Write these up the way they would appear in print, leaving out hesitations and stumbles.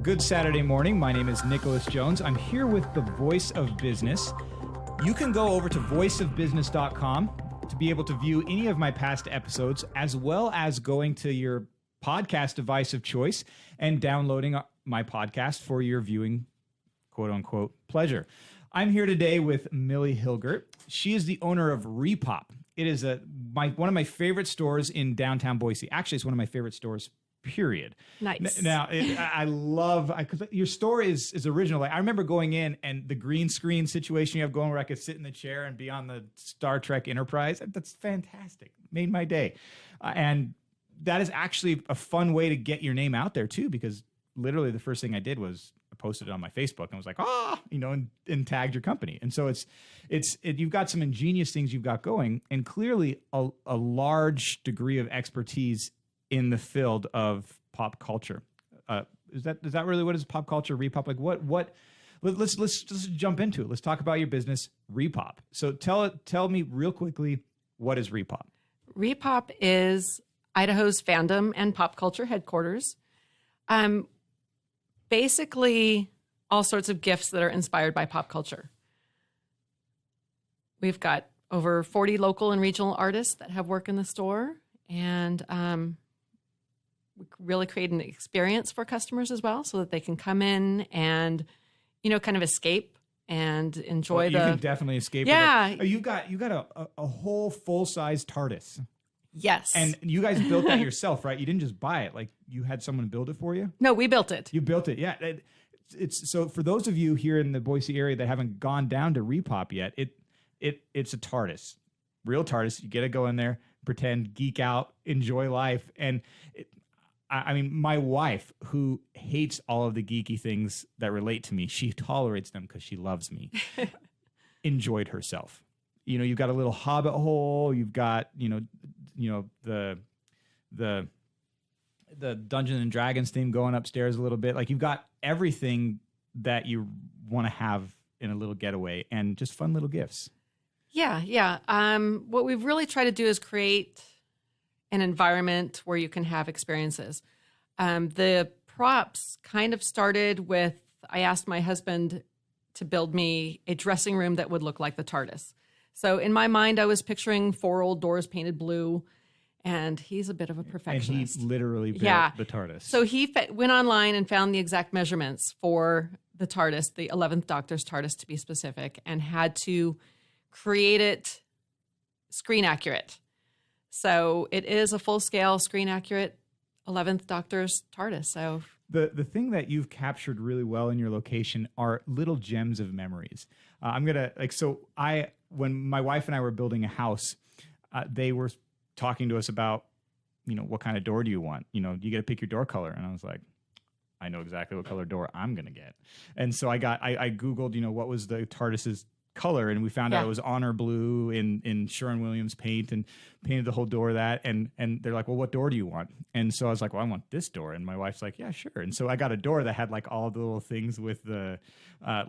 Good Saturday morning. My name is Nicholas Jones. I'm here with the Voice of Business. You can go over to voiceofbusiness.com to be able to view any of my past episodes, as well as going to your podcast device of choice and downloading my podcast for your viewing, quote unquote, pleasure. I'm here today with Millie Hilgert. She is the owner of Repop. It is one of my favorite stores in downtown Boise. Actually, it's one of my favorite stores, period. Nice. Now, I love, because your store is original. Like, I remember going in and the green screen situation you have going where I could sit in the chair and be on the Star Trek Enterprise. That's fantastic. Made my day. And that is actually a fun way to get your name out there too, because literally the first thing I did was I posted it on my Facebook and was like, and tagged your company. And so you've got some ingenious things you've got going, and clearly a large degree of expertise in the field of pop culture. Is that really what is pop culture? Repop? Like what? Let's just jump into it. Let's talk about your business, Repop. So tell me real quickly, what is Repop? Repop is Idaho's fandom and pop culture headquarters. Basically all sorts of gifts that are inspired by pop culture. We've got over 40 local and regional artists that have work in the store, and we really create an experience for customers as well, so that they can come in and, kind of escape and enjoy you can definitely escape. Yeah. Oh, you got a whole full-size TARDIS. Yes. And you guys built that yourself, right? You didn't just buy it. Like, you had someone build it for you? No, we built it. You built it, yeah. It's so for those of you here in the Boise area that haven't gone down to Repop yet, it's a TARDIS. Real TARDIS. You get to go in there, pretend, geek out, enjoy life. And my wife, who hates all of the geeky things that relate to me, she tolerates them because she loves me, enjoyed herself. You've got a little hobbit hole. You've got, the Dungeons and Dragons theme going upstairs a little bit. Like, you've got everything that you want to have in a little getaway, and just fun little gifts. Yeah. What we've really tried to do is create an environment where you can have experiences. The props kind of started with, I asked my husband to build me a dressing room that would look like the TARDIS. So in my mind, I was picturing 4 old doors painted blue, and he's a bit of a perfectionist. And he literally built the TARDIS. So he went online and found the exact measurements for the TARDIS, the 11th Doctor's TARDIS to be specific, and had to create it screen accurate. So it is a full-scale screen accurate 11th Doctor's TARDIS. So the thing that you've captured really well in your location are little gems of memories. When my wife and I were building a house, they were talking to us about, what kind of door do you want? You get to pick your door color. And I was like, I know exactly what color door I'm going to get. And so I Googled, what was the TARDIS's color, and we found out it was honor blue in Sherwin-Williams paint, and painted the whole door that, and they're like, well, what door do you want? And so I was like, well, I want this door. And my wife's like, yeah, sure. And so I got a door that had like all the little things with the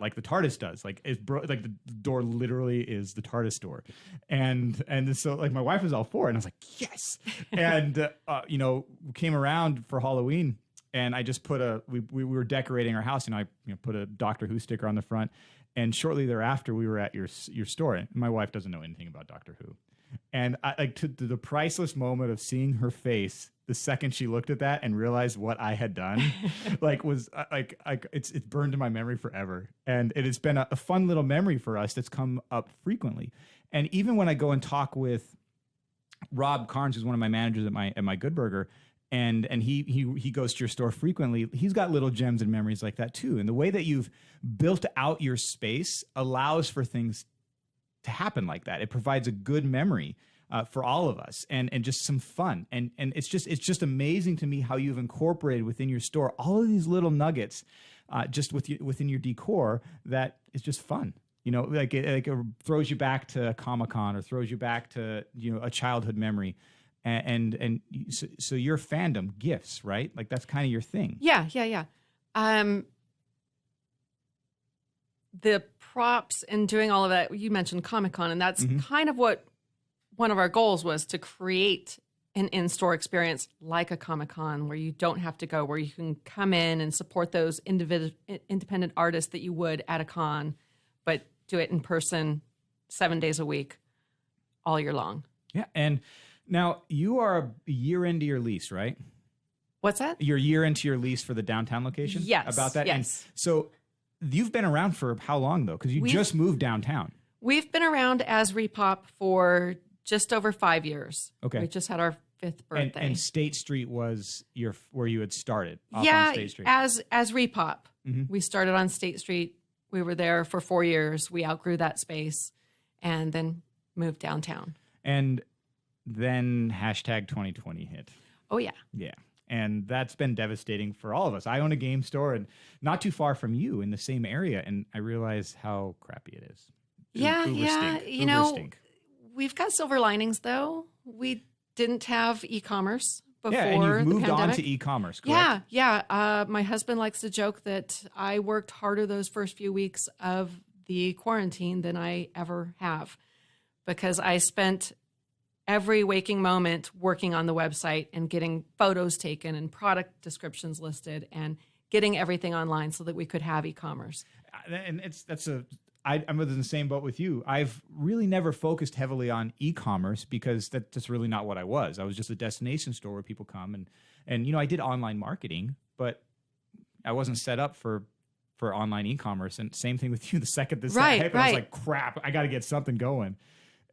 like the TARDIS does, like like the door literally is the TARDIS door. And so like my wife was all for it, and I was like, yes. And came around for Halloween, and I just put we were decorating our house, and I put a Doctor Who sticker on the front. And shortly thereafter, we were at your store. And my wife doesn't know anything about Doctor Who. And to the priceless moment of seeing her face the second she looked at that and realized what I had done, it's burned in my memory forever. And it has been a fun little memory for us that's come up frequently. And even when I go and talk with Rob Carnes, who's one of my managers at my Good Burger, and he goes to your store frequently, he's got little gems and memories like that too. And the way that you've built out your space allows for things to happen like that. It provides a good memory for all of us, and just some fun. And it's just amazing to me how you've incorporated within your store all of these little nuggets just within your decor that is just fun. It throws you back to Comic-Con, or throws you back to a childhood memory. So your fandom, gifts, right? Like, that's kind of your thing. Yeah. The props and doing all of that, you mentioned Comic-Con, and that's kind of what one of our goals was, to create an in-store experience like a Comic-Con where you don't have to go, where you can come in and support those independent artists that you would at a con, but do it in person 7 days a week, all year long. Yeah. And now you are a year into your lease, right? What's that? You're a year into your lease for the downtown location? Yes. About that? Yes. And so you've been around for how long, though? Because you just moved downtown. We've been around as Repop for just over 5 years. Okay. We just had our 5th birthday. And State Street was where you had started off yeah, on State Street. as Repop. We started on State Street. We were there for 4 years. We outgrew that space and then moved downtown. And then hashtag 2020 hit. Oh, yeah. Yeah. And that's been devastating for all of us. I own a game store and not too far from you in the same area. And I realize how crappy it is. Yeah. Stink. You know, we've got silver linings, though. We didn't have e-commerce before and you've moved the pandemic. on to e-commerce, correct? Yeah. My husband likes to joke that I worked harder those first few weeks of the quarantine than I ever have, because I spent every waking moment working on the website and getting photos taken and product descriptions listed and getting everything online so that we could have e-commerce. And I'm in the same boat with you. I've really never focused heavily on e-commerce because that's really not what I was. I was just a destination store where people come and you know, I did online marketing, but I wasn't set up for online e-commerce. And same thing with you. The second this happened, I was like, crap, I got to get something going.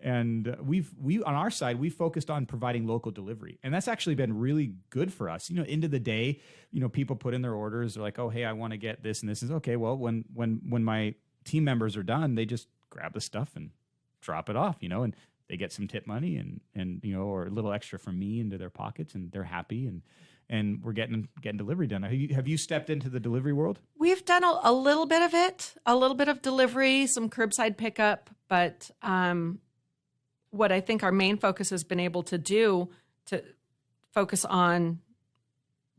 And we on our side, we focused on providing local delivery. And that's actually been really good for us. You know, end of the day, you know, people put in their orders. They're like, oh, hey, I want to get this and this. Is okay. Well, when my team members are done, they just grab the stuff and drop it off, you know, and they get some tip money and you know, or a little extra from me into their pockets, and they're happy, and we're getting delivery done. Have you stepped into the delivery world? We've done a little bit of it, a little bit of delivery, some curbside pickup, but what I think our main focus has been able to do to focus on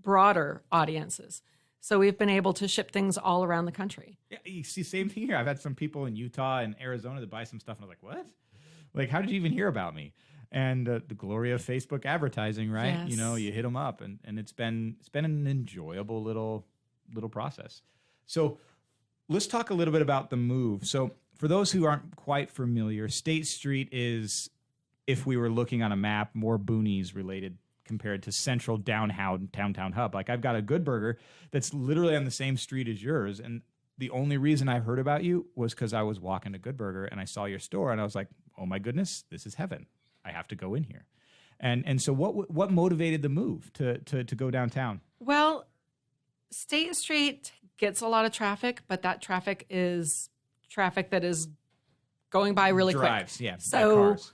broader audiences. So we've been able to ship things all around the country. Yeah, you see, same thing here. I've had some people in Utah and Arizona that buy some stuff, and I was like, what? Like, how did you even hear about me? And the glory of Facebook advertising, right? Yes. You know, you hit them up, and it's been an enjoyable little process. So let's talk a little bit about the move. So for those who aren't quite familiar, State Street is, if we were looking on a map, more boonies related compared to central downtown hub. Like, I've got a Good Burger that's literally on the same street as yours. And the only reason I heard about you was because I was walking to Good Burger and I saw your store and I was like, oh my goodness, this is heaven. I have to go in here. And so what motivated the move to go downtown? Well, State Street gets a lot of traffic, but that traffic is traffic that is going by really Drives, quick. Yeah. So cars.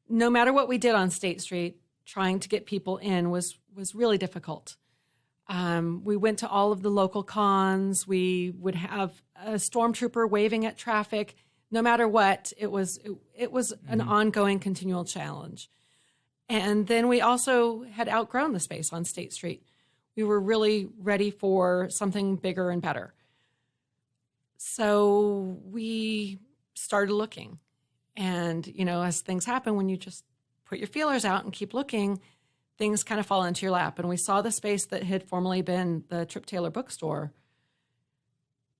No matter what we did on State Street, trying to get people in was really difficult. We went to all of the local cons. We would have a stormtrooper waving at traffic. No matter what, it was an ongoing, continual challenge. And then we also had outgrown the space on State Street. We were really ready for something bigger and better. So we started looking. And, you know, as things happen, when you just put your feelers out and keep looking, things kind of fall into your lap. And we saw the space that had formerly been the Trip Taylor bookstore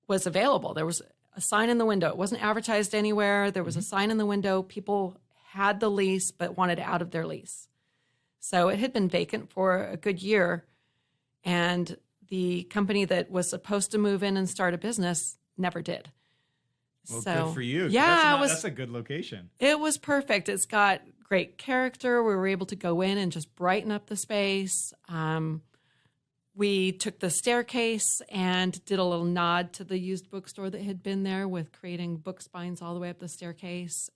was available. There was a sign in the window. It wasn't advertised anywhere. There was a sign in the window. People had the lease but wanted out of their lease. So it had been vacant for a good year. And the company that was supposed to move in and start a business never did. Well, so, good for you. Yeah, that's a good location. It was perfect. It's got great character. We were able to go in and just brighten up the space. We took the staircase and did a little nod to the used bookstore that had been there with creating book spines all the way up the staircase.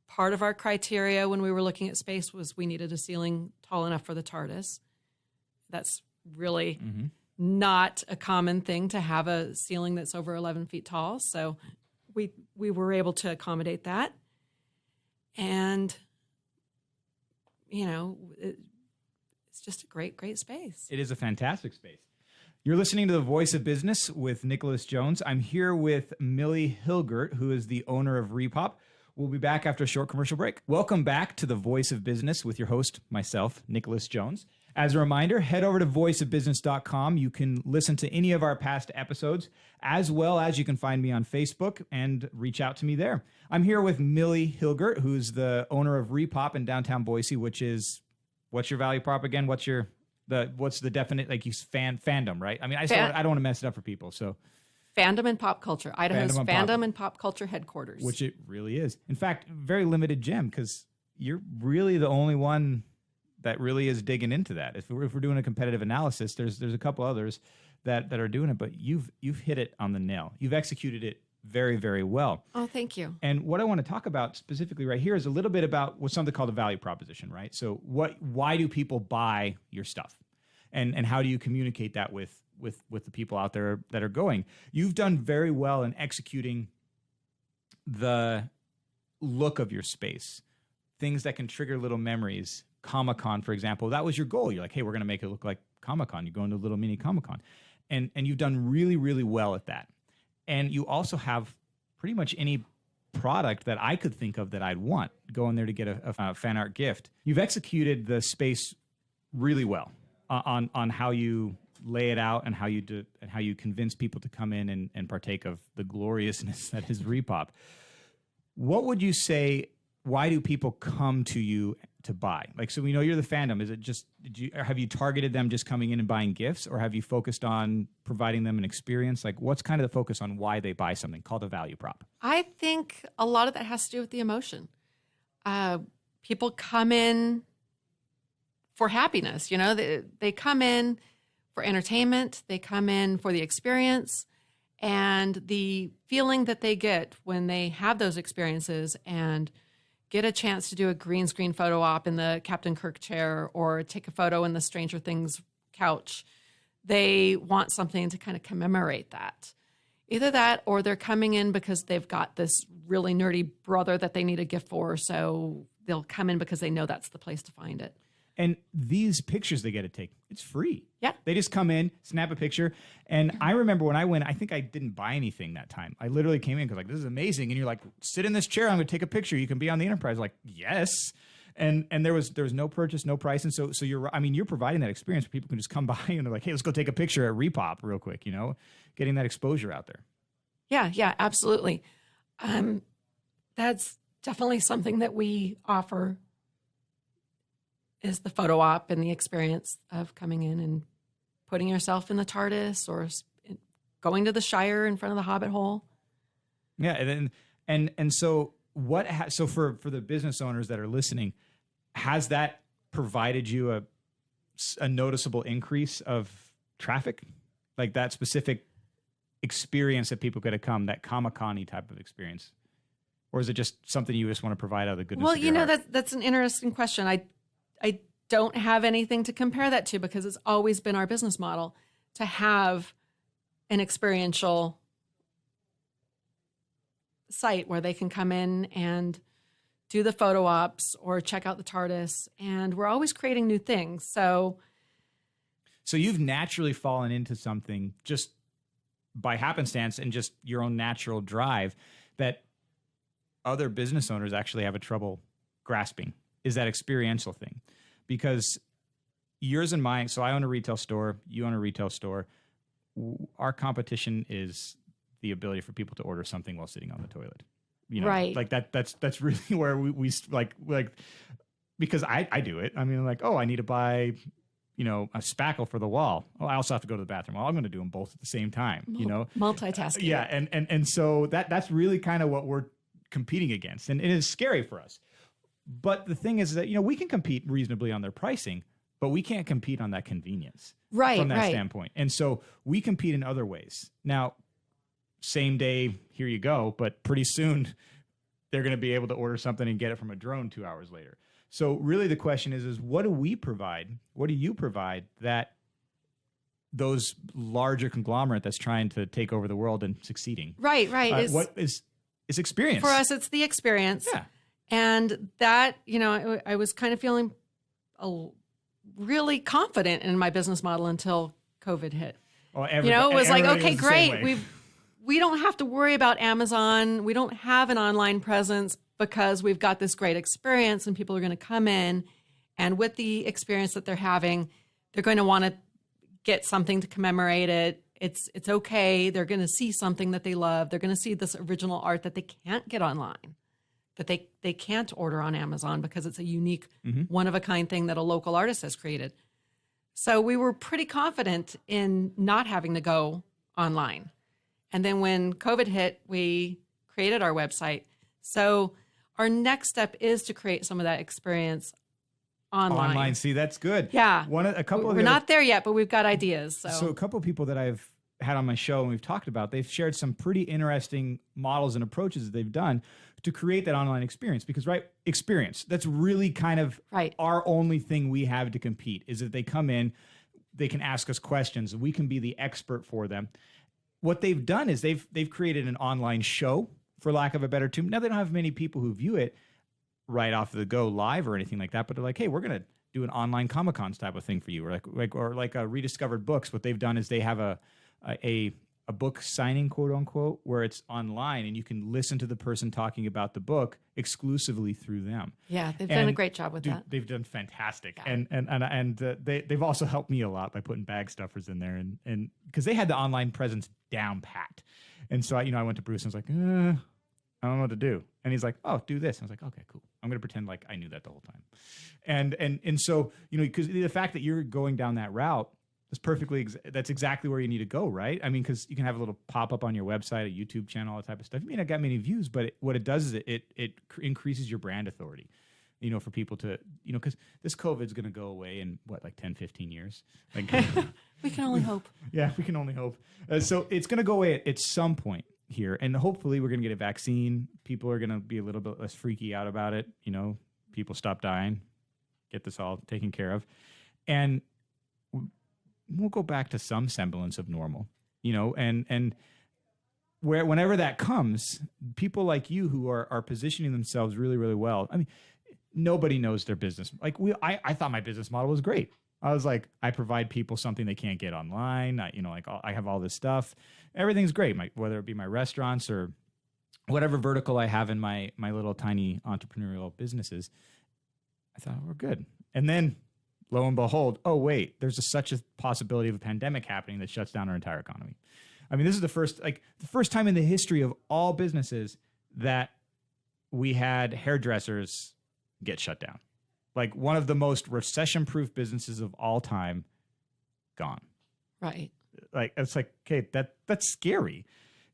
Part of our criteria when we were looking at space was we needed a ceiling tall enough for the TARDIS. That's really not a common thing to have a ceiling that's over 11 feet tall. So we were able to accommodate that. And, you know, it's just a great, great space. It is a fantastic space. You're listening to The Voice of Business with Nicholas Jones. I'm here with Millie Hilgert, who is the owner of Repop. We'll be back after a short commercial break. Welcome back to The Voice of Business with your host, myself, Nicholas Jones. As a reminder, head over to voiceofbusiness.com. You can listen to any of our past episodes, as well as you can find me on Facebook and reach out to me there. I'm here with Millie Hilgert, who's the owner of Repop in downtown Boise, which is, what's your value prop again? What's the definite, like, you fandom, right? I mean, I don't want to mess it up for people, so. Fandom and pop culture. Idaho's fandom and pop culture headquarters. Which it really is. In fact, very limited gem, because you're really the only one that really is digging into that. If we're doing a competitive analysis, there's a couple others that are doing it, but you've hit it on the nail. You've executed it very, very well. Oh, thank you. And what I want to talk about specifically right here is a little bit about what's something called a value proposition, right? So why do people buy your stuff? And how do you communicate that with the people out there that are going? You've done very well in executing the look of your space, things that can trigger little memories. Comic-Con, for example, that was your goal. You're like, hey, we're going to make it look like Comic-Con. You go into a little mini Comic-Con. And you've done really, really well at that. And you also have pretty much any product that I could think of that I'd want. Go in there to get a fan art gift. You've executed the space really well on how you lay it out and how you convince people to come in and partake of the gloriousness that is Repop. What would you say? Why do people come to you to buy? Like, so we know you're the fandom. Is it just, have you targeted them just coming in and buying gifts, or have you focused on providing them an experience? Like, what's kind of the focus on why they buy something called a value prop? I think a lot of that has to do with the emotion. People come in for happiness. You know, they come in for entertainment. They come in for the experience, and the feeling that they get when they have those experiences and get a chance to do a green screen photo op in the Captain Kirk chair or take a photo in the Stranger Things couch. They want something to kind of commemorate that. Either that, or they're coming in because they've got this really nerdy brother that they need a gift for, so they'll come in because they know that's the place to find it. And these pictures they get to take, it's free. Yeah. They just come in, snap a picture. And I remember when I went, I think I didn't buy anything that time. I literally came in because, like, this is amazing. And you're like, sit in this chair. I'm going to take a picture. You can be on the Enterprise. Like, yes. And there was no purchase, no price. And so you're providing that experience where people can just come by and they're like, hey, let's go take a picture at Repop real quick, getting that exposure out there. Yeah, absolutely. That's definitely something that we offer, is the photo op and the experience of coming in and putting yourself in the TARDIS or going to the Shire in front of the Hobbit hole. Yeah, and so so for the business owners that are listening, has that provided you a noticeable increase of traffic, like that specific experience that people get to come, that Comic-Con-y type of experience, or is it just something you just want to provide out of the goodness of your heart? That's an interesting question. I don't have anything to compare that to, because it's always been our business model to have an experiential site where they can come in and do the photo ops or check out the TARDIS, and we're always creating new things. So you've naturally fallen into something just by happenstance and just your own natural drive that other business owners actually have a trouble grasping, is that experiential thing. Because yours and mine, so I own a retail store, you own a retail store. Our competition is the ability for people to order something while sitting on the toilet. Right. Like that's really where we like, because I do it. I mean, like, oh, I need to buy, a spackle for the wall. Oh, I also have to go to the bathroom. Well, I'm going to do them both at the same time, Multitasking. Yeah. And so that's really kind of what we're competing against. And it is scary for us. But the thing is that, we can compete reasonably on their pricing, but we can't compete on that convenience from that standpoint. And so we compete in other ways. Now, same day, here you go, but pretty soon they're going to be able to order something and get it from a drone 2 hours later. So really the question is what do we provide? What do you provide that those larger conglomerate that's trying to take over the world and succeeding? Right. What is experience? For us, it's the experience. Yeah. And that, I was kind of feeling really confident in my business model until COVID hit. Well, it was like, okay, great. We don't have to worry about Amazon. We don't have an online presence, because we've got this great experience and people are going to come in, and with the experience that they're having, they're going to want to get something to commemorate it. It's okay. They're going to see something that they love. They're going to see this original art that they can't get online, that they can't order on Amazon because it's a unique, one-of-a-kind thing that a local artist has created. So we were pretty confident in not having to go online. And then when COVID hit, we created our website. So our next step is to create some of that experience online. See, that's good. Yeah. We're not there yet, but we've got ideas. So a couple of people that I've had on my show and we've talked about, they've shared some pretty interesting models and approaches that they've done to create that online experience. Because, experience, that's really kind of our only thing we have to compete, is that they come in, they can ask us questions, and we can be the expert for them. What they've done is they've created an online show, for lack of a better term. Now, they don't have many people who view it right off the go live or anything like that, but they're like, hey, we're going to do an online Comic-Cons type of thing for you, or like a Rediscovered Books. What they've done is they have a book signing, quote unquote, where it's online and you can listen to the person talking about the book exclusively through them. Yeah, they've done a great job with that. They've done fantastic, yeah. and they've also helped me a lot by putting bag stuffers in there, and because they had the online presence down pat, and so I went to Bruce and I was like, I don't know what to do, and he's like, oh, do this. I was like, okay, cool. I'm going to pretend like I knew that the whole time, and so because the fact that you're going down that route. That's exactly where you need to go, right? I mean, because you can have a little pop-up on your website, a YouTube channel, all that type of stuff. You may not get many views, but what it does is it increases your brand authority, for people to, because this COVID is going to go away in, 10, 15 years? Like, we can only hope. Yeah, we can only hope. So it's going to go away at some point here, and hopefully we're going to get a vaccine. People are going to be a little bit less freaky out about it. People stop dying, get this all taken care of. And we'll go back to some semblance of normal, and whenever that comes, people like you who are positioning themselves really, really well. I mean, nobody knows their business. Like I thought my business model was great. I was like, I provide people something they can't get online. I have all this stuff. Everything's great. Whether it be my restaurants or whatever vertical I have in my little tiny entrepreneurial businesses, I thought we're good. And then, lo and behold, oh, wait, there's such a possibility of a pandemic happening that shuts down our entire economy. I mean, this is the first time in the history of all businesses that we had hairdressers get shut down. Like one of the most recession-proof businesses of all time, gone. Right. Like, it's like, okay, that's scary,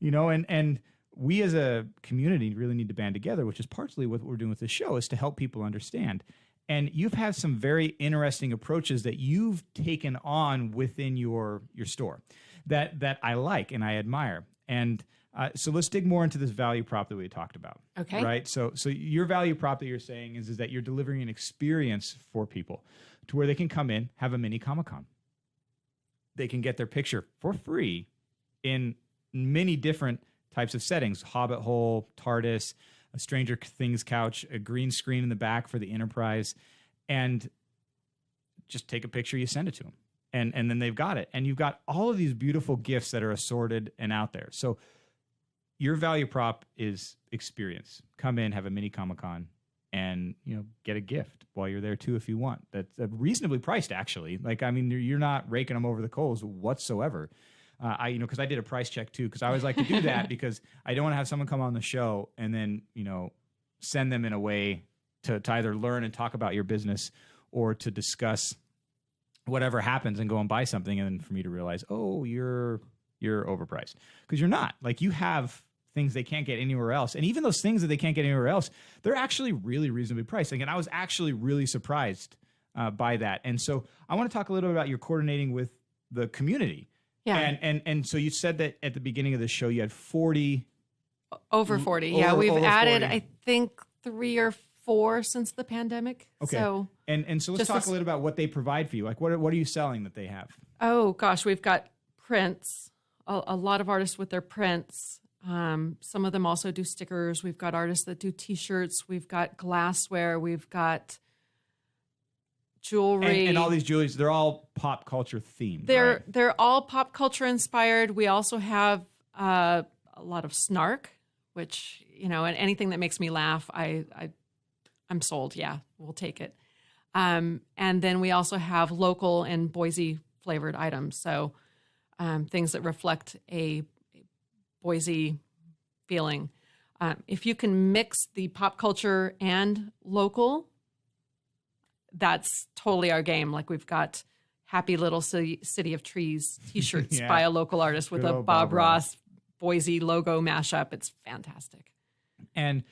and we as a community really need to band together, which is partially what we're doing with this show, is to help people understand. And you've had some very interesting approaches that you've taken on within your store that I like and I admire. And so let's dig more into this value prop that we talked about. Okay. Right. So your value prop that you're saying is that you're delivering an experience for people to where they can come in, have a mini Comic-Con. They can get their picture for free in many different types of settings: Hobbit hole, TARDIS, a Stranger Things couch, a green screen in the back for the Enterprise, and just take a picture, you send it to them, and then they've got it. And you've got all of these beautiful gifts that are assorted and out there. So your value prop is experience. Come in, have a mini Comic-Con, and get a gift while you're there too if you want. That's reasonably priced, actually. Like, I mean, you're not raking them over the coals whatsoever. Because I did a price check too, because I always like to do that because I don't want to have someone come on the show and then, send them in a way to either learn and talk about your business or to discuss whatever happens and go and buy something. And then for me to realize, oh, you're overpriced, because you're not. Like, you have things they can't get anywhere else. And even those things that they can't get anywhere else, they're actually really reasonably priced. And I was actually really surprised by that. And so I want to talk a little bit about your coordinating with the community. Yeah. And so you said that at the beginning of the show you had 40. Over 40. Yeah, we've over added, 40. I think, 3 or 4 since the pandemic. Okay. So and so let's talk a little about what they provide for you. Like, what are you selling that they have? Oh gosh, we've got prints. A lot of artists with their prints. Some of them also do stickers. We've got artists that do T-shirts. We've got glassware. We've got jewelry. And all these jewelries, they're all pop culture themed. They're all pop culture inspired. We also have a lot of snark. which, and anything that makes me laugh, I'm sold. Yeah, we'll take it. And then we also have local and Boise flavored items. So things that reflect a Boise feeling. If you can mix the pop culture and local, that's totally our game. Like we've got Happy Little City of Trees t-shirts by a local artist with a Bob Ross Boise logo mashup. It's fantastic. And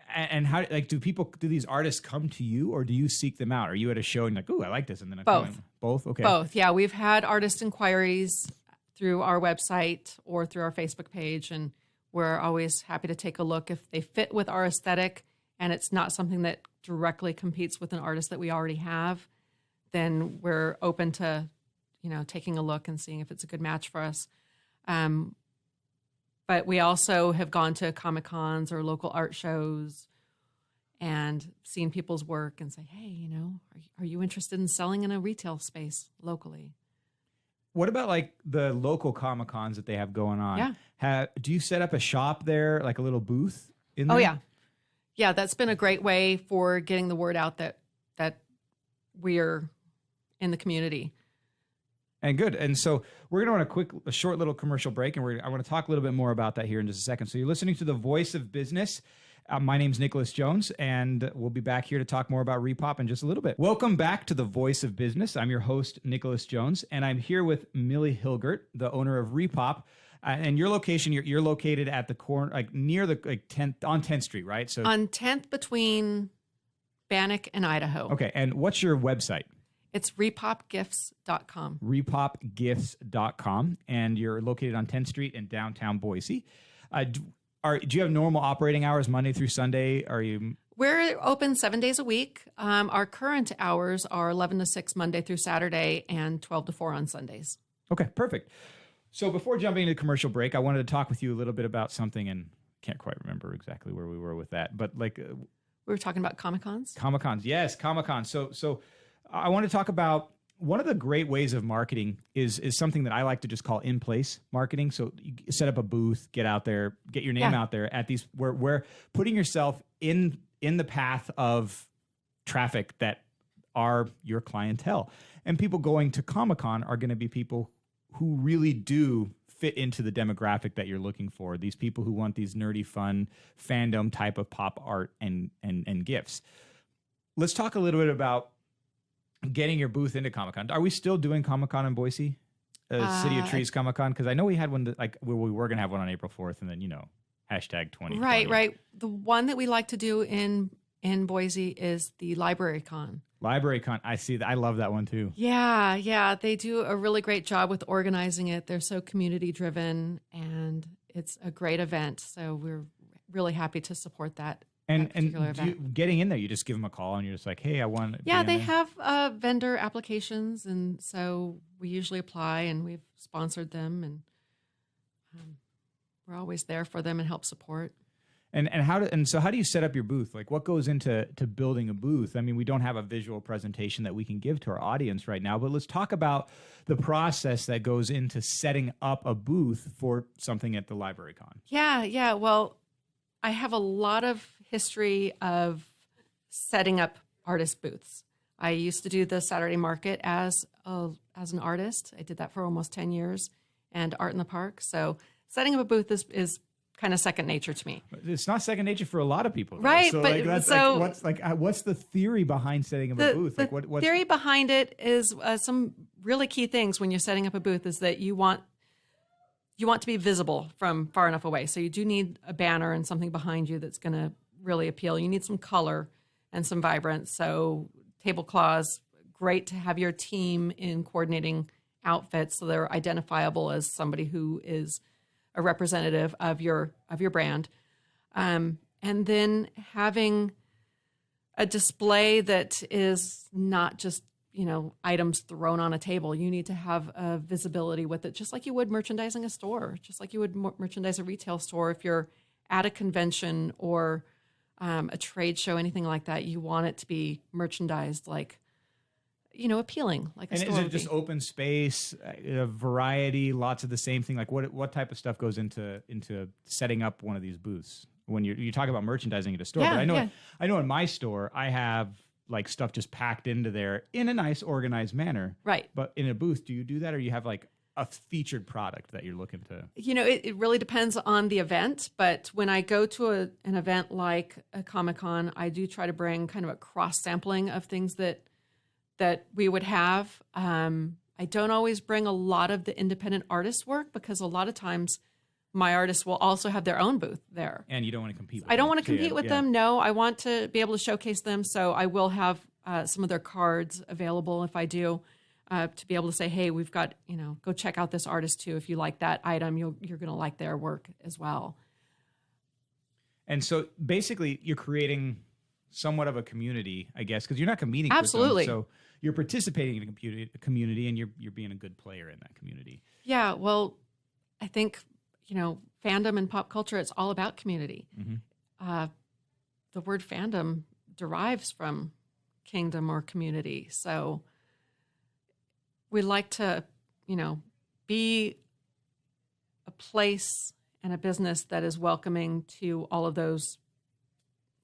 how, like, do these artists come to you, or do you seek them out? Are you at a show and like, oh, I like this, and then both? Okay. Both. Yeah. We've had artist inquiries through our website or through our Facebook page, and we're always happy to take a look if they fit with our aesthetic and it's not something that directly competes with an artist that we already have. Then we're open to, taking a look and seeing if it's a good match for us. But we also have gone to Comic-Cons or local art shows and seen people's work and say, hey, are you interested in selling in a retail space locally? What about like the local Comic-Cons that they have going on? Yeah. Do you set up a shop there, like a little booth in there? Oh, yeah. Yeah, that's been a great way for getting the word out that we're in the community. And good. And so we're going to want a short little commercial break, and I want to talk a little bit more about that here in just a second. So you're listening to The Voice of Business. My name's Nicholas Jones, and we'll be back here to talk more about Repop in just a little bit. Welcome back to The Voice of Business. I'm your host, Nicholas Jones, and I'm here with Millie Hilgert, the owner of Repop. And your location, you're located at the corner, like near the 10th on 10th Street, right? So on 10th between Bannock and Idaho. Okay, and what's your website? It's repopgifts.com. Repopgifts.com, and you're located on 10th Street in downtown Boise. Do you have normal operating hours Monday through Sunday? We're open 7 days a week. Our current hours are 11 to 6 Monday through Saturday and 12 to 4 on Sundays. Okay, perfect. So before jumping into commercial break, I wanted to talk with you a little bit about something, and can't quite remember exactly where we were with that, but like we were talking about Comic-Cons. Comic-Cons, yes, Comic-Cons. So I want to talk about one of the great ways of marketing is something that I like to just call in-place marketing. So you set up a booth, get out there, get your name out there at these where putting yourself in the path of traffic that are your clientele. And people going to Comic-Con are going to be people who really do fit into the demographic that you're looking for. These people who want these nerdy, fun, fandom type of pop art and gifts. Let's talk a little bit about getting your booth into Comic-Con. Are we still doing Comic-Con in Boise? City of Trees Comic-Con? Because I know we had one we were going to have one on April 4th, and then, hashtag 2020. Right. The one that we like to do in Boise is the Library Con. Library Con. I see that. I love that one too. Yeah. They do a really great job with organizing it. They're so community driven, and it's a great event. So we're really happy to support that. And getting in there, you just give them a call and you're just like, hey, I want to. Yeah, they have vendor applications, and so we usually apply, and we've sponsored them, and we're always there for them and help support. So how do you set up your booth? Like, what goes into building a booth? I mean, we don't have a visual presentation that we can give to our audience right now, but let's talk about the process that goes into setting up a booth for something at the Library Con. Yeah. Well, I have a lot of history of setting up artist booths. I used to do the Saturday market as an artist. I did that for almost 10 years, and Art in the Park. So setting up a booth is kind of second nature to me. It's not second nature for a lot of people, though. Right? So, what's the theory behind setting up a booth? The theory behind it is some really key things when you're setting up a booth is that you want to be visible from far enough away. So you do need a banner and something behind you that's going to really appeal. You need some color and some vibrance. So tablecloths, great to have your team in coordinating outfits so they're identifiable as somebody who is a representative of your brand. And then having a display that is not just, items thrown on a table. You need to have a visibility with it, just like you would merchandising a store, just like you would merchandise a retail store. If you're at a convention or a trade show, anything like that, you want it to be merchandised like, appealing, like a And store is it would just be. open space, a variety, lots of the same thing? Like what type of stuff goes into setting up one of these booths? When you talk about merchandising at a store, Yeah, but yeah. I know in my store I have like stuff just packed into there in a nice organized manner. Right. But in a booth, do you do that, or you have like a featured product that you're looking to? It really depends on the event, but when I go to an event like a Comic-Con, I do try to bring kind of a cross sampling of things that we would have. I don't always bring a lot of the independent artist work because a lot of times my artists will also have their own booth there. And you don't want to compete with I don't them. want to compete with them. No, I want to be able to showcase them. So I will have some of their cards available if I do, to be able to say, hey, we've got, go check out this artist too. If you like that item, you're going to like their work as well. And so basically you're creating somewhat of a community, I guess, because you're not competing Absolutely. with them. So you're participating in a community and you're being a good player in that community. Yeah, well, I think, fandom and pop culture, it's all about community. Mm-hmm. The word fandom derives from kingdom or community. So we like to, be a place and a business that is welcoming to all of those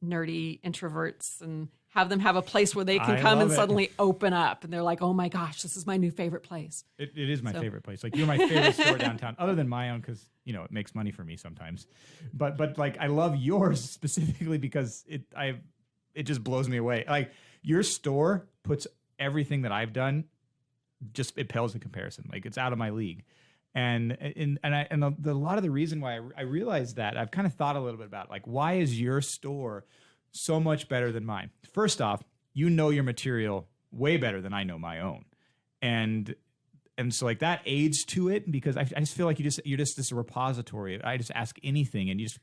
nerdy introverts and have them have a place where they can come and suddenly open up. And they're like, oh my gosh, this is my new favorite place. It is my favorite place. Like, you're my favorite store downtown, other than my own, because, it makes money for me sometimes. But like, I love yours specifically because it just blows me away. Like, your store puts everything that I've done, it pales in comparison. Like, it's out of my league. And a lot of the reason why I realized that, I've kind of thought a little bit about, like, why is your store so much better than mine? First off, you know your material way better than I know my own. And so, like, that aids to it, because I just feel like you're just this repository. I just ask anything and you just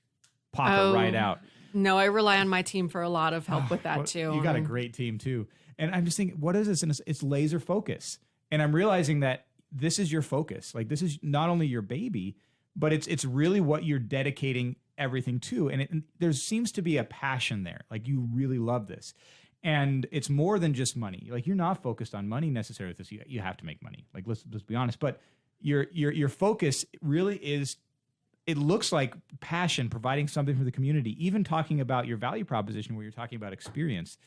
pop it right out. No, I rely on my team for a lot of help with that too. You got a great team too. And I'm just thinking, what is this? And it's laser focus. And I'm realizing that this is your focus. Like, this is not only your baby, but it's really what you're dedicating everything to. And there seems to be a passion there. Like, you really love this. And it's more than just money. Like, you're not focused on money necessarily with this. You have to make money. Like, let's be honest. But your focus really is, it looks like passion, providing something for the community, even talking about your value proposition where you're talking about experience.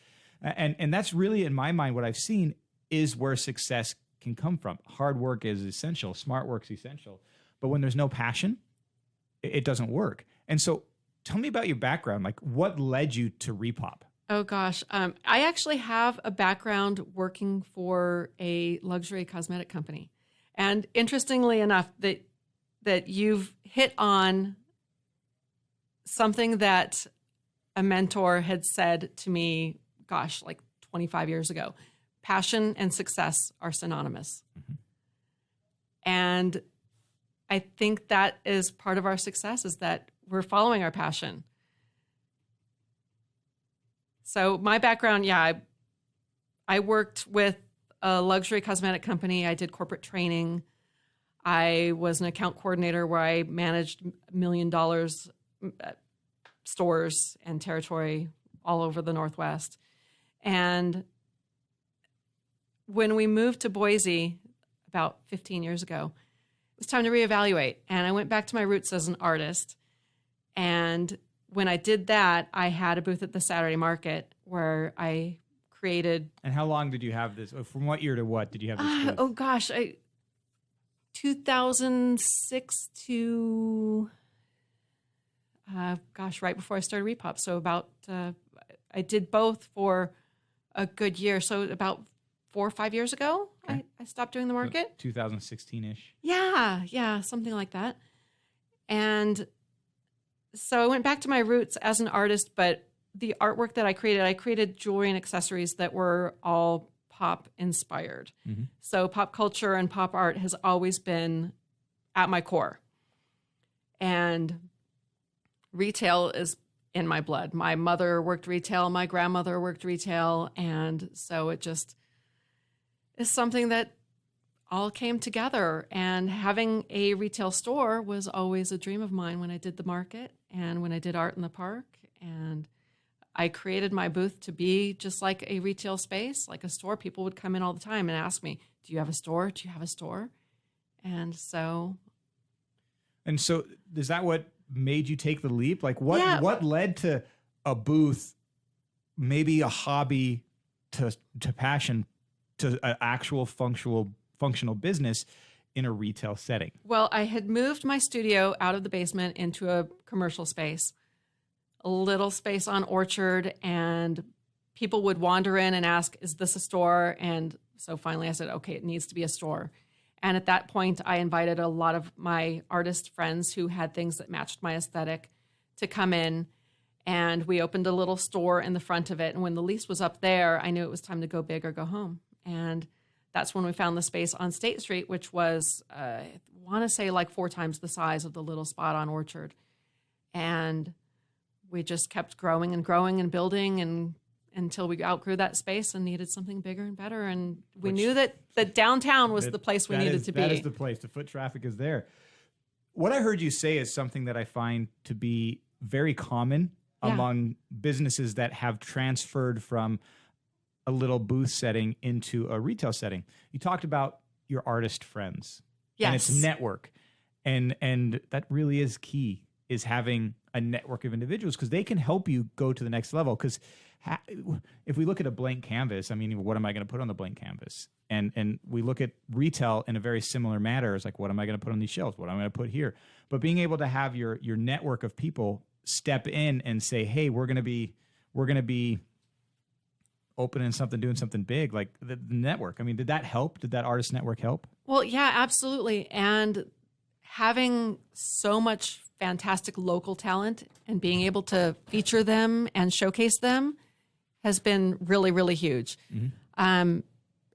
And that's really, in my mind, what I've seen is where success can come from. Hard work is essential. Smart work's essential. But when there's no passion, it doesn't work. And so tell me about your background. Like, what led you to Repop? Oh gosh. I actually have a background working for a luxury cosmetic company. And interestingly enough, that you've hit on something that a mentor had said to me, gosh, like 25 years ago. Passion and success are synonymous. Mm-hmm. And I think that is part of our success, is that we're following our passion. So my background, I worked with a luxury cosmetic company. I did corporate training. I was an account coordinator where I managed $1 million stores and territory all over the Northwest. And when we moved to Boise about 15 years ago, it was time to reevaluate. And I went back to my roots as an artist. And when I did that, I had a booth at the Saturday Market where I created. And how long did you have this? From what year to what did you have this booth? Oh gosh, 2006 to right before I started Repop. So about I did both for a good year. So about 4 or 5 years ago, okay. I stopped doing the market. 2016-ish. Yeah, something like that. And so I went back to my roots as an artist, but the artwork that I created jewelry and accessories that were all pop inspired. Mm-hmm. So pop culture and pop art has always been at my core. And retail is in my blood. My mother worked retail, my grandmother worked retail, and so it just is something that all came together. And having a retail store was always a dream of mine when I did the market and when I did art in the park. And I created my booth to be just like a retail space, like a store. People would come in all the time and ask me, do you have a store? Do you have a store? And so is that what made you take the leap? Like what led to a booth, maybe a hobby, to passion, to an actual functional business in a retail setting? Well, I had moved my studio out of the basement into a commercial space, a little space on Orchard, and people would wander in and ask, is this a store? And so finally I said, okay, it needs to be a store. And at that point, I invited a lot of my artist friends who had things that matched my aesthetic to come in. And we opened a little store in the front of it. And when the lease was up there, I knew it was time to go big or go home. And that's when we found the space on State Street, which was, I want to say, like 4 times the size of the little spot on Orchard. And we just kept growing and building and until we outgrew that space and needed something bigger and better. And we knew that downtown was the place we needed to be. That is the place. The foot traffic is there. What I heard you say is something that I find to be very common among businesses that have transferred from a little booth setting into a retail setting. You talked about your artist friends. Yes. And its network. And that really is key, is having a network of individuals, because they can help you go to the next level. Because if we look at a blank canvas, I mean, what am I going to put on the blank canvas? And we look at retail in a very similar manner. It's like, what am I going to put on these shelves? What am I going to put here? But being able to have your network of people step in and say, hey, we're going to be opening something, doing something big, like the network. I mean, did that help? Did that artist network help? Well, yeah, absolutely. And having so much fantastic local talent and being able to feature them and showcase them has been really, really huge. Mm-hmm.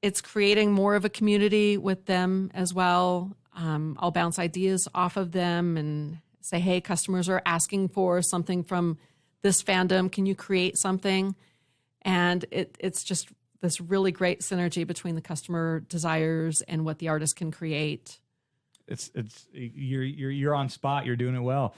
It's creating more of a community with them as well. I'll bounce ideas off of them and say, hey, customers are asking for something from this fandom. Can you create something? And it's just this really great synergy between the customer desires and what the artist can create. You're on spot. You're doing it well.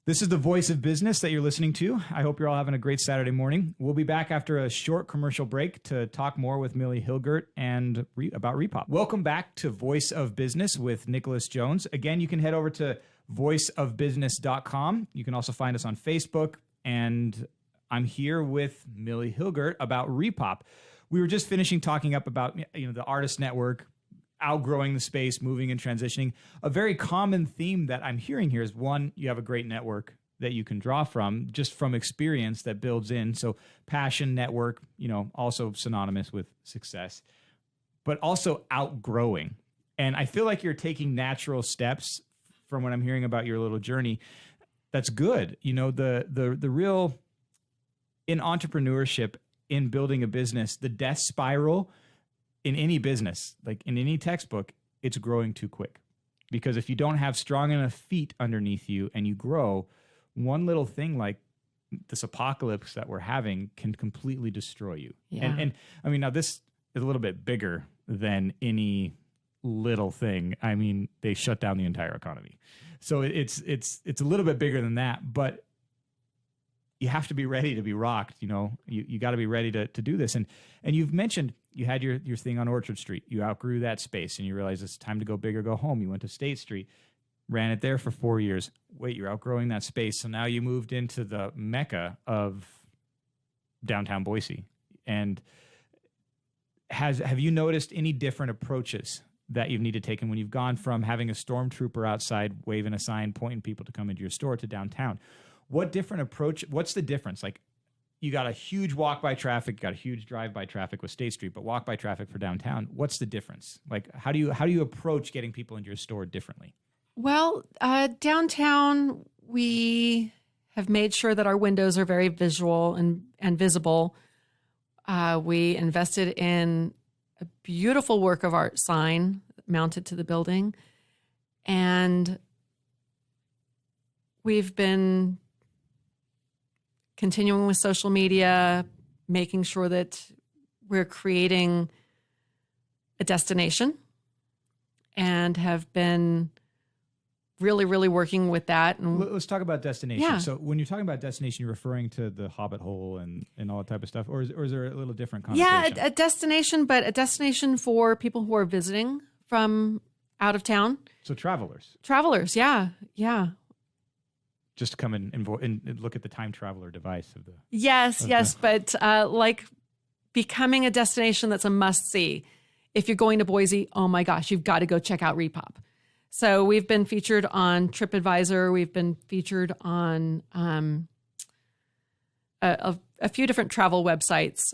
This is the Voice of Business that you're listening to. I hope you're all having a great Saturday morning. We'll be back after a short commercial break to talk more with Millie Hilgert and about Repop. Welcome back to Voice of Business with Nicholas Jones. Again, you can head over to voiceofbusiness.com. You can also find us on Facebook, and I'm here with Millie Hilgert about Repop. We were just finishing talking up about the artist network, outgrowing the space, moving and transitioning. A very common theme that I'm hearing here is, one, you have a great network that you can draw from, just from experience that builds in. So passion, network, also synonymous with success, but also outgrowing. And I feel like you're taking natural steps from what I'm hearing about your little journey. That's good. The real, in entrepreneurship, in building a business, the death spiral in any business, like in any textbook, it's growing too quick. Because if you don't have strong enough feet underneath you and you grow, one little thing like this apocalypse that we're having can completely destroy you. Yeah. And I mean, now this is a little bit bigger than any little thing. I mean, they shut down the entire economy. So it's a little bit bigger than that, but you have to be ready to be rocked. You got to be ready to do this. And you've mentioned you had your thing on Orchard Street. You outgrew that space and you realized it's time to go big or go home. You went to State Street, ran it there for 4 years. Wait, you're outgrowing that space. So now you moved into the mecca of downtown Boise. And have you noticed any different approaches that you've needed to take when you've gone from having a stormtrooper outside waving a sign, pointing people to come into your store, to downtown? What's the difference? Like, you got a huge walk-by traffic, got a huge drive-by traffic with State Street, but walk-by traffic for downtown. What's the difference? Like, how do you approach getting people into your store differently? Well, downtown, we have made sure that our windows are very visual and visible. We invested in a beautiful work of art sign mounted to the building. And we've been continuing with social media, making sure that we're creating a destination, and have been really, really working with that. And Let's talk about destination. Yeah. So when you're talking about destination, you're referring to the Hobbit hole and all that type of stuff, or is there a little different connotation? yeah, a destination, but a destination for people who are visiting from out of town. So travelers. Travelers, yeah. Just to come in and look at the time traveler device of the. Yes, but like becoming a destination that's a must-see. If you're going to Boise, oh my gosh, you've got to go check out Repop. So we've been featured on TripAdvisor. We've been featured on a few different travel websites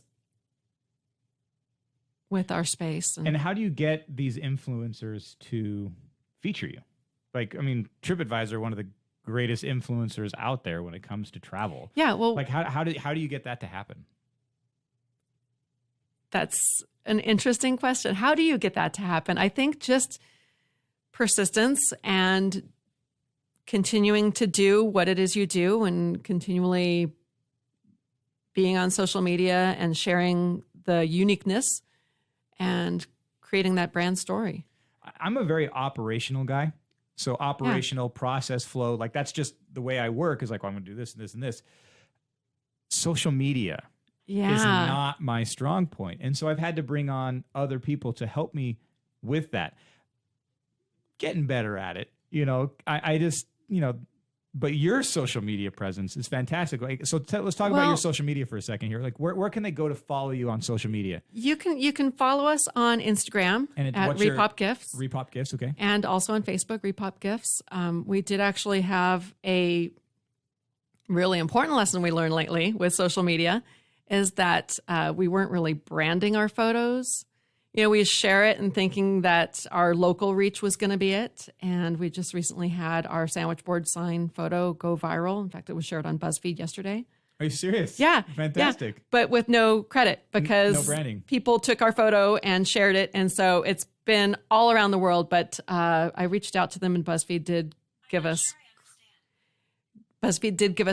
with our space. And how do you get these influencers to feature you? Like, I mean, TripAdvisor, one of the greatest influencers out there when it comes to travel. Yeah, well, like how do you get that to happen? That's an interesting question. How do you get that to happen? I think just persistence and continuing to do what it is you do and continually being on social media and sharing the uniqueness and creating that brand story. I'm a very operational guy. So operational process flow, like that's just the way I work is like, well, I'm going to do this and this and this. Social media is not my strong point. And so I've had to bring on other people to help me with that. Getting better at it. I just, but your social media presence is fantastic. Like, so let's talk about your social media for a second here. Like where can they go to follow you on social media? You can follow us on Instagram at Repop Gifts. Repop Gifts, okay. And also on Facebook, Repop Gifts. We did actually have a really important lesson we learned lately with social media is that we weren't really branding our photos. We share it and thinking that our local reach was going to be it. And we just recently had our sandwich board sign photo go viral. In fact, it was shared on BuzzFeed yesterday. Are you serious? Yeah. Fantastic. Yeah. But with no credit because no branding. People took our photo and shared it. And so it's been all around the world. But I reached out to them and BuzzFeed did give us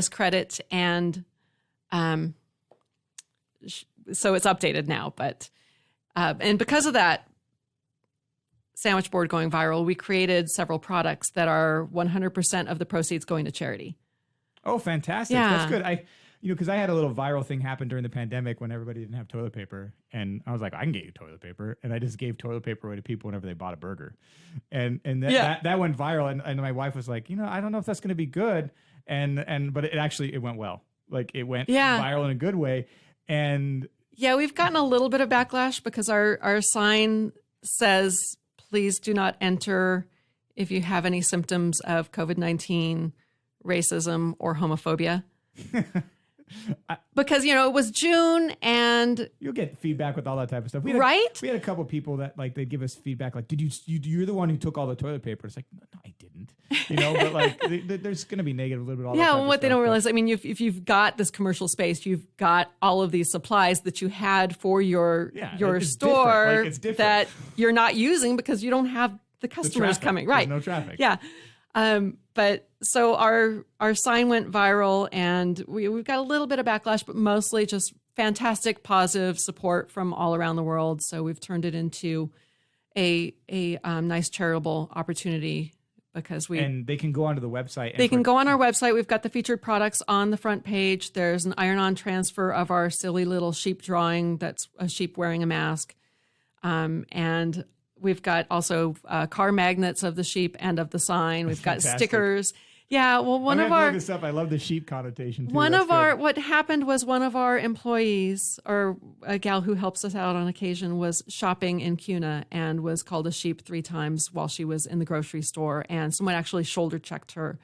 credit. And so it's updated now. But and because of that sandwich board going viral, we created several products that are 100% of the proceeds going to charity. Oh, fantastic. Yeah. That's good. Because I had a little viral thing happen during the pandemic when everybody didn't have toilet paper. And I was like, I can get you toilet paper. And I just gave toilet paper away to people whenever they bought a burger. And that went viral. And my wife was like, I don't know if that's going to be good. But it went well. Like it went viral in a good way. And yeah, we've gotten a little bit of backlash because our sign says, please do not enter if you have any symptoms of COVID-19, racism, or homophobia. Because, it was June and you'll get feedback with all that type of stuff. We had a couple people that like, they'd give us feedback. Like, you're the one who took all the toilet paper. It's like, no, I didn't, but like there's going to be negative a little bit. All yeah. Well, what they don't realize, I mean, if you've got this commercial space, you've got all of these supplies that you had for your store that you're not using because you don't have the customers coming. Right. There's no traffic. Yeah. But so our sign went viral and we've got a little bit of backlash, but mostly just fantastic, positive support from all around the world. So we've turned it into a nice charitable opportunity because and they can go onto the website. They can go on our website. We've got the featured products on the front page. There's an iron-on transfer of our silly little sheep drawing. That's a sheep wearing a mask. And we've got also car magnets of the sheep and of the sign. We've got stickers. Yeah, well, look this up. I love the sheep connotation too. What happened was one of our employees, or a gal who helps us out on occasion, was shopping in Kuna and was called a sheep 3 times while she was in the grocery store. And someone actually shoulder checked her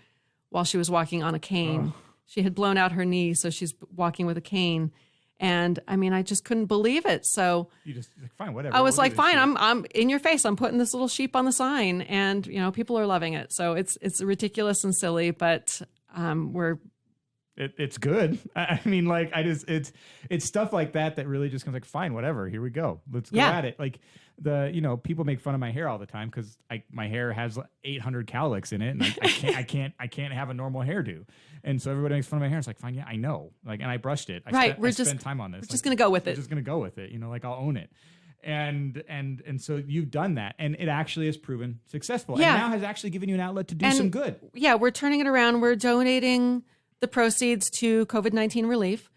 while she was walking on a cane. Oh. She had blown out her knee, so she's walking with a cane. And I mean, I just couldn't believe it. So you just like, fine, whatever. I was like, fine, I'm in your face. I'm putting this little sheep on the sign, and people are loving it. So it's ridiculous and silly, but it's good. I mean, like it's stuff like that really just comes like, fine, whatever. Here we go. Let's go at it. Like people make fun of my hair all the time because my hair has 800 cowlicks in it, and I can't have a normal hairdo. And so everybody makes fun of my hair. It's like, fine, yeah, I know. Like, and I brushed it. I spent time on this. We're just gonna go with it. We're just gonna go with it. Like I'll own it. And so you've done that, and it actually has proven successful. Yeah. And now has actually given you an outlet to do some good. Yeah, we're turning it around. We're donating the proceeds to COVID-19 relief,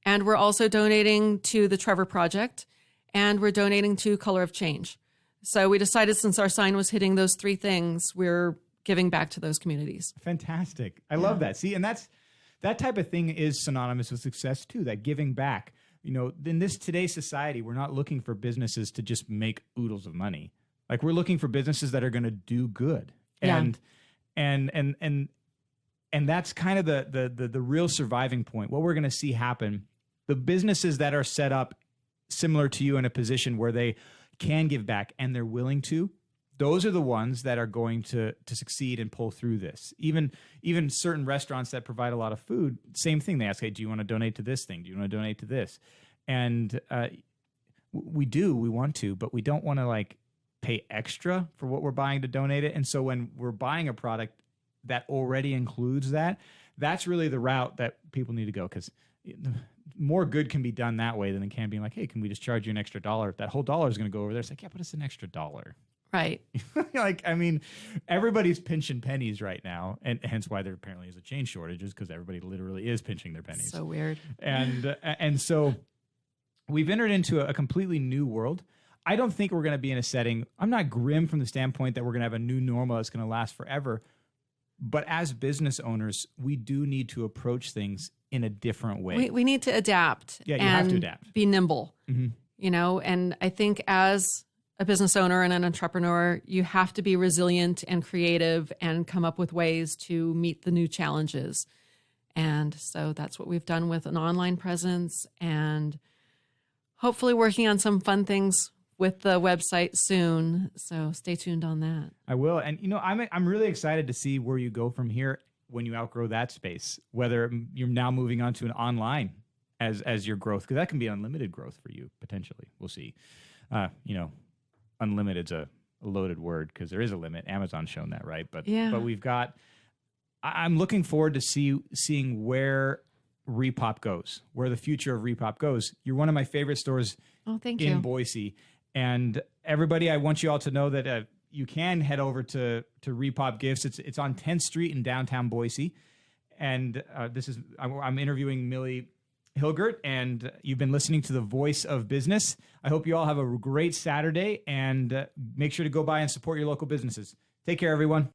and we're also donating to the Trevor Project, and we're donating to Color of Change. So we decided, since our sign was hitting those three things, we're giving back to those communities. Fantastic. I love that. See, and that type of thing is synonymous with success too, that giving back. You know, in this today's society, we're not looking for businesses to just make oodles of money. Like, we're looking for businesses that are going to do good. And that's kind of the real surviving point. What we're going to see happen, the businesses that are set up similar to you in a position where they can give back and they're willing to, those are the ones that are going to succeed and pull through this. Even certain restaurants that provide a lot of food, same thing. They ask, hey, do you want to donate to this thing? Do you want to donate to this? And we want to, but we don't want to like pay extra for what we're buying to donate it. And so when we're buying a product that already includes that, that's really the route that people need to go, because more good can be done that way than it can be like, hey, can we just charge you an extra $1? If that whole $1 is going to go over there, it's like, yeah, but it's an extra $1. Right. Like, I mean, everybody's pinching pennies right now, and hence why there apparently is a change shortage, is because everybody literally is pinching their pennies. So weird. And so we've entered into a completely new world. I don't think we're going to be in a setting. I'm not grim from the standpoint that we're going to have a new normal that's going to last forever. But as business owners, we do need to approach things in a different way. We need to adapt. Yeah, you have to adapt. Be nimble. Mm-hmm. You know, and I think as a business owner and an entrepreneur, you have to be resilient and creative and come up with ways to meet the new challenges. And so that's what we've done with an online presence, and hopefully working on some fun things with the website soon. So stay tuned on that. I will. And, you know, I'm really excited to see where you go from here when you outgrow that space, whether you're now moving on to an online as your growth, because that can be unlimited growth for you, potentially. We'll see. You know, unlimited's a loaded word because there is a limit. Amazon's shown that, right? But we've got, I'm looking forward to seeing where Repop goes, where the future of Repop goes. You're one of my favorite stores in Boise. And everybody, I want you all to know that you can head over to Repop Gifts. It's on 10th Street in downtown Boise. And I'm interviewing Millie Hilgert, and you've been listening to the Voice of Business. I hope you all have a great Saturday, and make sure to go by and support your local businesses. Take care, everyone.